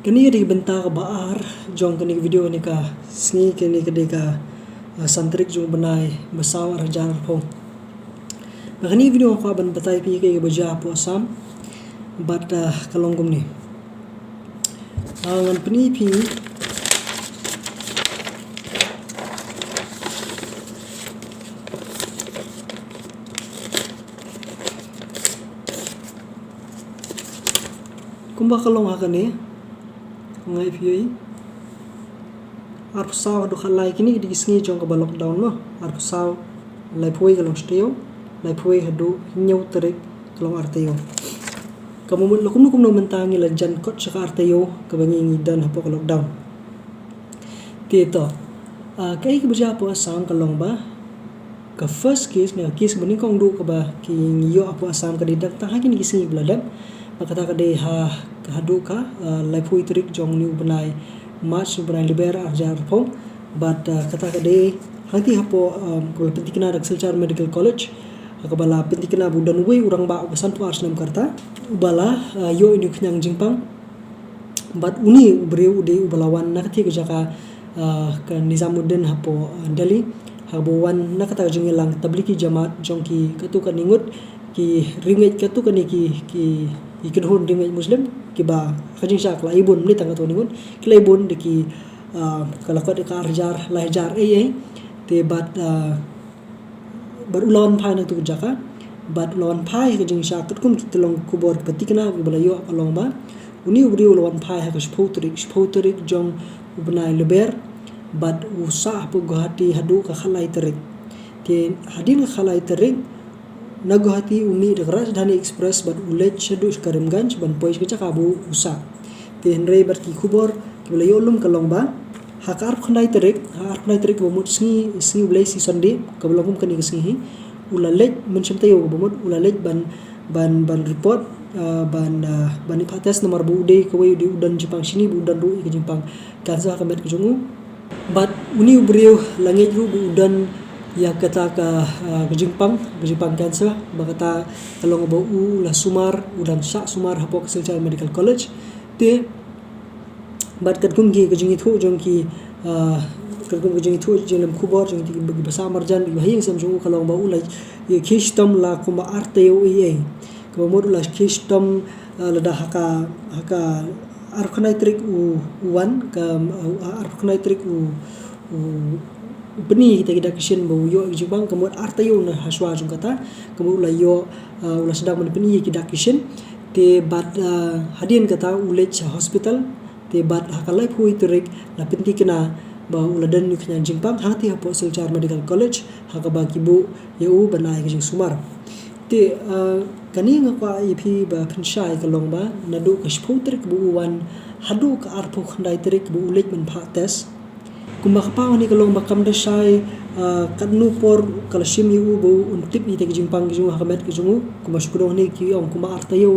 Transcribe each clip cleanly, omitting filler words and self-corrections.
Kani di benta ka baar jong kani video ni ka sngi kani ka de ka santrik jong benai besaw arjar po. Kani video ko ban batai pi ke baja po sam bat kalonggum ni. Ngan peni pi kumba kalong hakane ngai pi arsaw do khalai kini di sngi jong ka ba lockdown no arsaw lai phoi kalong steo lai phoi hadu nyau terik kalong arteo kamu lokum no mentangi la jan kot sa arteo ka bangi dan hapo ka lockdown tito kai ka baja po asam kalong ba ka first case na case bani kong du ka ba ki yo apo asam ka didak ta hakin ki sngi bladam kata ka de hadu ka lai phoi terik jong ni benai March benai liber arjar po but kata ka de hati hapo ko pentikna dak Silchar Medical College akabala pentikna budan we urang ba ubasan tu arsnam karta ubala yo ini knyang jingpang but uni ubreu de ubalawan nakati ka jaka ka Nizamuddin hapo Delhi habuwan nakata jingilang tabliki jamaat jongki katu ka ningut ki ringet katu ka ni ki ikadhon ringet muslim ki ba kajing syak la ibun ni tanga to ningut ki ibun de ki kalakot ka arjar lahjar te bat barulon phai na tu jaka bat lon phai ka jing syak kum kitlong kubor patikna balayo along ba uni ubri lon phai ha ka spotrik jong ubnai leber bat usa pu Guwahati hadu ka khalai terik te hadin ka khalai terik na Guwahati uni de Rajdhani Express bat ulet shadu Karimganj ban pois ka kabu usa te henre bat ki kubor ki balayo lum kalong ba hakar khandai terik bomut sngi ulai si sonde kablongum kani sngi ulalet mensemtayo bomut ulalet ban report ban ipates nomor bude kawai di udan Jepang sini budan ru ke Jepang kansa kamet kujungu bat uni ubriu langit ru udan ya kata ka Jepang kansa bakata kalong ba la sumar udan sa sumar hapo Silchar Medical College te bat kadkum gi kajing itu jongki kadkum kajing itu jelam kubor jong ti bagi basa marjan bi hayeng sam jong kalong ba ulai ye kistam la kuma arteo ko modula kistam la da haka arkhanai trik u wan ka arkhanai trik u beni kita kita kishin ba yo jibang kamot arteo na haswa jong kata kamot ulai yo ula sedang men beni kita kishin te bat hadin kata ulej hospital te bat hakalai phui terik la pinti kena ba uladan ni knya jingpang hati hapo Silchar Medical College hakaba kibu yeu banai kijing sumar te kani ngakwa ipi ba pinshai kalong ba nadu ka sphu terik bu wan hadu ka arpo khandai terik bu ulej men pha test kumba kapa ni kalong ba kam desai kadnu por kalashim yu bu untip ni te jingpang kijung hakamet kijungu kumba shukro ni ki ong kumba artayo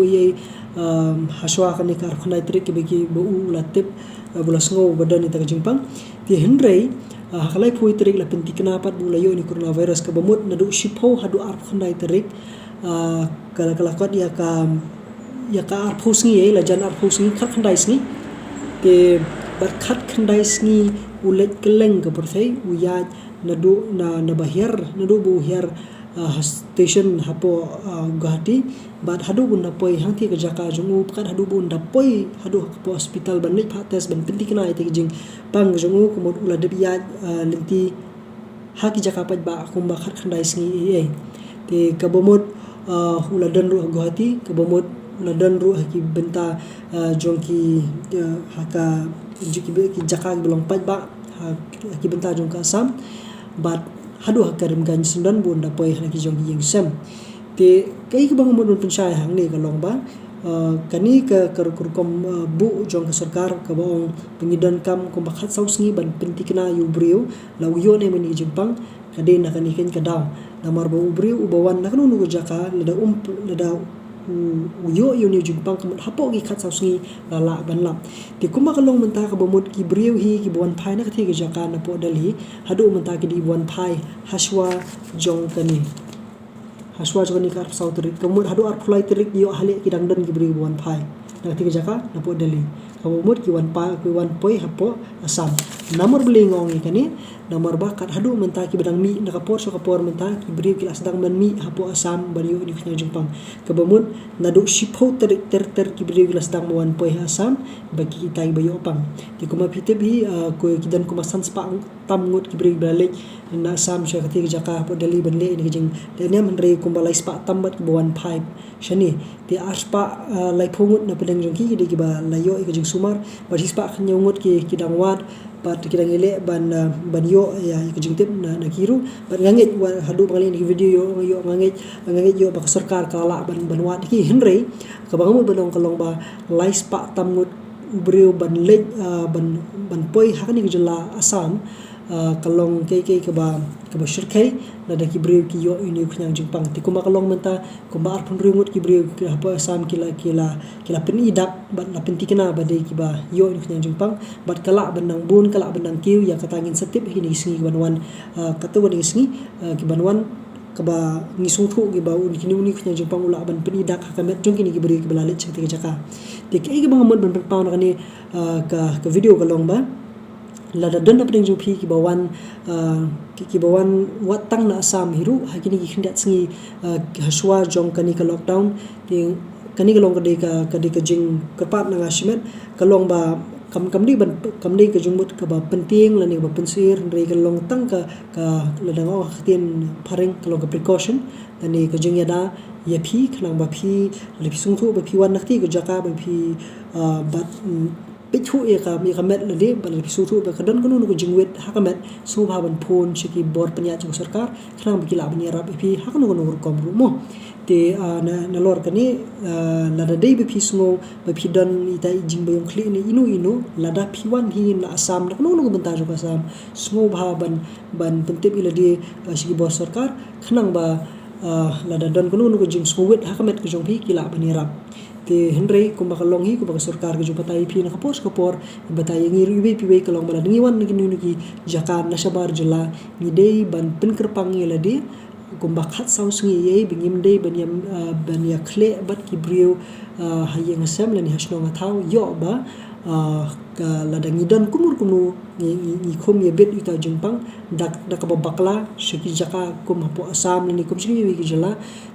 haswa kani kar khanai trik bagi bu latip bulasngo badan ni ta jingpang ti henrei hakalai phui trik la pentikna pat bu layo ni coronavirus ka bamut nadu shipho hadu ar khanai trik kala kot ya ka ar phusngi la jan ar phusngi khat khandai sngi te bar khat khandai sngi ulet keleng ka perthai uya nadu na bahir nadu bu hir station hapo Guwahati bat hadu bun dapoi hangti ka jaka jungu kan hadu bun dapoi hadu hapo hospital ban nik phates ban pentikna ite jing pang jungu kumot ula debiya lenti haki jaka pat ba kumba khat khandai sngi te kabomot ula dan ru Guwahati kabomot ula dan ru haki benta jongki haka ki jaka belong pat ba haki benta jong ka Assam bat hadu Karimganj sundan bun dapoi lagi jong yang sem te kai ka bang modun pensyai hang ni kalong ba kani ka kurkom bu jong ka sarkar ka bang pengidan kam ko bakhat sausngi ban pentikna yu brio la uyo ne mani Jepang kade na kani ken kadaw namar ba ubrio ubawan na kanu nugo jaka lada uyo ni Jepang kam hapo gi khat sausngi la ban lap te kuma kalong menta ka bomot ki brio hi ki bon phai na ka the ga jaka na po Delhi hadu menta ki di bon phai haswa jong kani kar sautri kamut hadu ar phulai terik yo hale ki dangdan ki brio bon phai na the ga jaka na po Delhi kamumut ki wan poi hapo Assam nomor belingong ikani nomor bakat hadu menta ki badang mi nakapor so kapor menta ki beri ki asdang man mi hapo Assam bariu ni khnya jingpang kabamut nadu shipho ter ki beri ki asdang wan poi Assam bagi kita bayo pang ti kuma pite bi ko kidan kuma sans pa tamngut ki beri balik na Assam sha khati jaka hapo Delhi banle ni jing dene man re kuma lai spa tambat ki wan pipe shani ti aspa lai phongut na pedang jongki ki ba layo ki jing sumar ba hispa khnyongut ki kidangwat pat kidang ele ban yo ya kejingtip na kiru ban ngangit hadu pangali ni video yo ngangit yo bak sarkar kala ban wat ki henry ka bangamu balong kalong ba lais pa tamngut breu ban lej ban poi hakani jela Assam kalong ke ka ba shirkai na da ki breu ki yo ini khnyang jingpang ti kuma kalong menta kuma arpun ringut ki breu ki apa Assam kila penidak ban la pentikena ba de ki ba yo ini khnyang jingpang bat kala benang bun kala benang kiu yang katangin setip hini singi banwan katu wani singi ki banwan kaba ngisung thu ki ba un kini uni khnyang jingpang ula ban penidak hakamet jong kini ki breu ki balalet chakti jaka ti ke bangamon ban paun kani ka video kalong ba lada dan pedeng jupi ki bawan watang na Assam hiru hakini ki khindat singi haswa jong kani ka lockdown ti kani kalong ka jing kapat na ngasimet kalong ba kamdi ka jungmut ka ba penting lani ba pensir re kalong tang ka ladang o khatin pharing kalong ka precaution tani ka jing yada ya phi khnang ba phi lepi sungthu ba phi wan nakti ka jaka ba phi bat pichu e ka mi kamet lele bal pisu thu ba kadan kunu ko jingwet hakamet so bhaban phone chiki bor panya chu sarkar khnang bikila bani rab pi hakanu ko nur kom rumo te na lor kani lada dei bi pisngo ba pidan ita jing bayong khli ni inu lada piwan hi na Assam na kunu ko banta ju Assam smo bhaban ban pentip ila di chiki bor sarkar khnang ba lada dan kunu ko jing swet hakamet ko jong pi kila bani rab te henry kumba kalong hi kumba sarkar ke jupatai pi na kapor batai ngiri be pi kalong bala ngiwan ni jakan na sabar jela ni dei ban pinkerpang yela de kumba khat saus ngi ye bingim dei ban ya khle bat ki brio hayeng Assam lani hasno ngathau yo ba ka ladang idan kumur kumu ni khom ye bet ita jingpang dak ka bakla shiki jaka kum hapo Assam ni kum shiki wi jela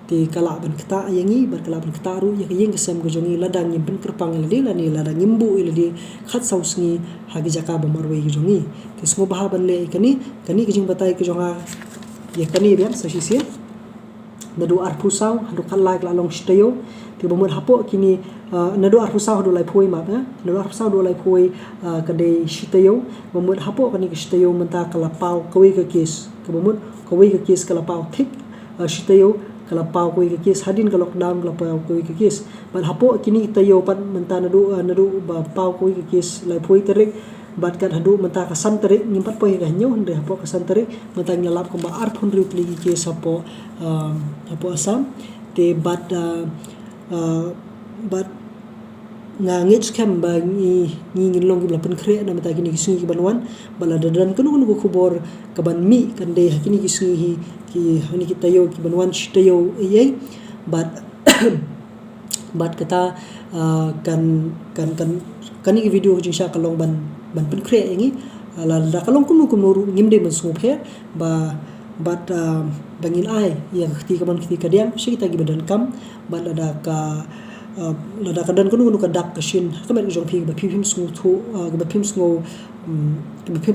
ti kala ban kata yangi bar kala ban kata ru yak yeng Assam go jongi ladang yim pen kerpang ladi lani ladang yimbu iladi khat saus ngi hagi jaka ba marwe gi jongi ti smo baha ban le kani ki jing batai ki jonga ye kani biar sa sisia nadu arpusau hadu khala la long stayo ti bomur hapo kini nadu arpusau hadu lai phoi ma nadu arpusau do lai phoi kade shitayo bomur hapo kani ki shitayo menta kala pau kawi ka kes ke bomur kawi ka kes kala pau thik shitayo kala pau koi ke kes hadin ka lockdown kala pau koi ke kes ban hapo kini tayo pan menta nadu ba pau koi ke kes lai phoi terik bat kan hadu menta ka san terik ngimpat poi ka nyo hande hapo ka san terik menta nyalap ko ba arphun ri pli ke sapo Assam te bat ngangit scam ba ni long bla pen kre na meta kini kisungi banwan bala dadan kunu ko khubor kaban mi kan de hakini kisungi ki hani kitayo ki banwan shtayo ye bat kata kan kani ki video jing sha kalong ban pen kre ngi la da kalong kunu ngimde man sophe ba bat bangin ai yang khti kaman khti kadiam shi kita gi badan kam bat ada ka lada kadan kunu kadak kashin kamet jong phi ba phim sung thu ba phim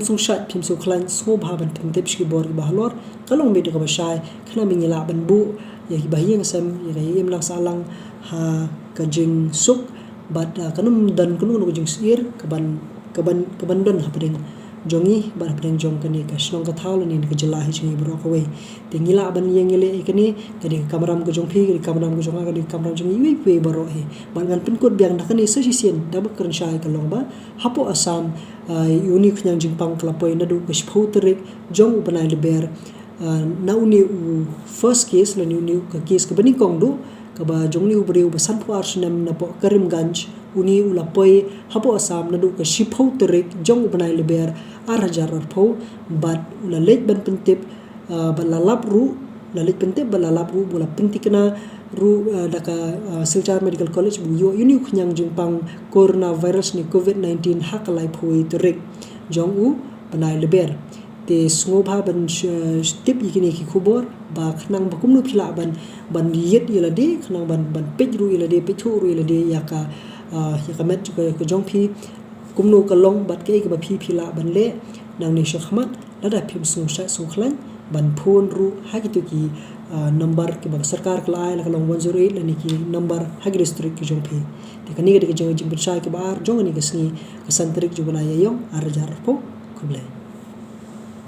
sung shat phim sung klan so bhaban thim tep shi bor ba halor kalong me de ka ba shai khna mi ngila ban bu ya hi ba yeng sam ya yem lang salang ha ka jing suk bat kanum dan kunu jing sir kaban don ha pedeng jongi bar pedeng jong kani ka shlong ka thal ni ka jela hi chingi bro ka we tingila ban yeng ele ikani kadi kamram ko jong phi kadi kamram ko jong kadi kamram jong wi pe baro he ban gan pin kod biang nakani sa sisen da ba kran shai ka long ba hapo Assam unique nyang jingpang klapoi na du ka shpho terik jong upanai leber na uni first case la ni ka case ka bani kong du ka ba jong ni ubreu ba san puar snam na po Karimganj uni ulapoi hapo Assam na du ka shipho terik jong upanai leber 8,000 pho bat ula late ban pentip balalap ru lalit penting balalap ru bola penting kena ru daka Silchar Medical College bu yo uni khnyang jingpang coronavirus ni COVID-19 hakalai phui turik jong u panai leber te sngobha ban tip yikini ki khubor ba khnang ba kumnu phila ban yet yelade khnang ban pejru yelade pechu ru yelade yaka met ko jong phi kumnu kalong bat ke ba phi phila ban le nang ni shakhmat lada phim sung sha sung khlan ban phone ru hagitu ki number ke ba sarkar klai la kalong 108 lani ki number hagi district ki jong phi te kani ke jong jing bitsai ke bar jong ni ke sngi ke santrik ju bana yong ar jar po kuble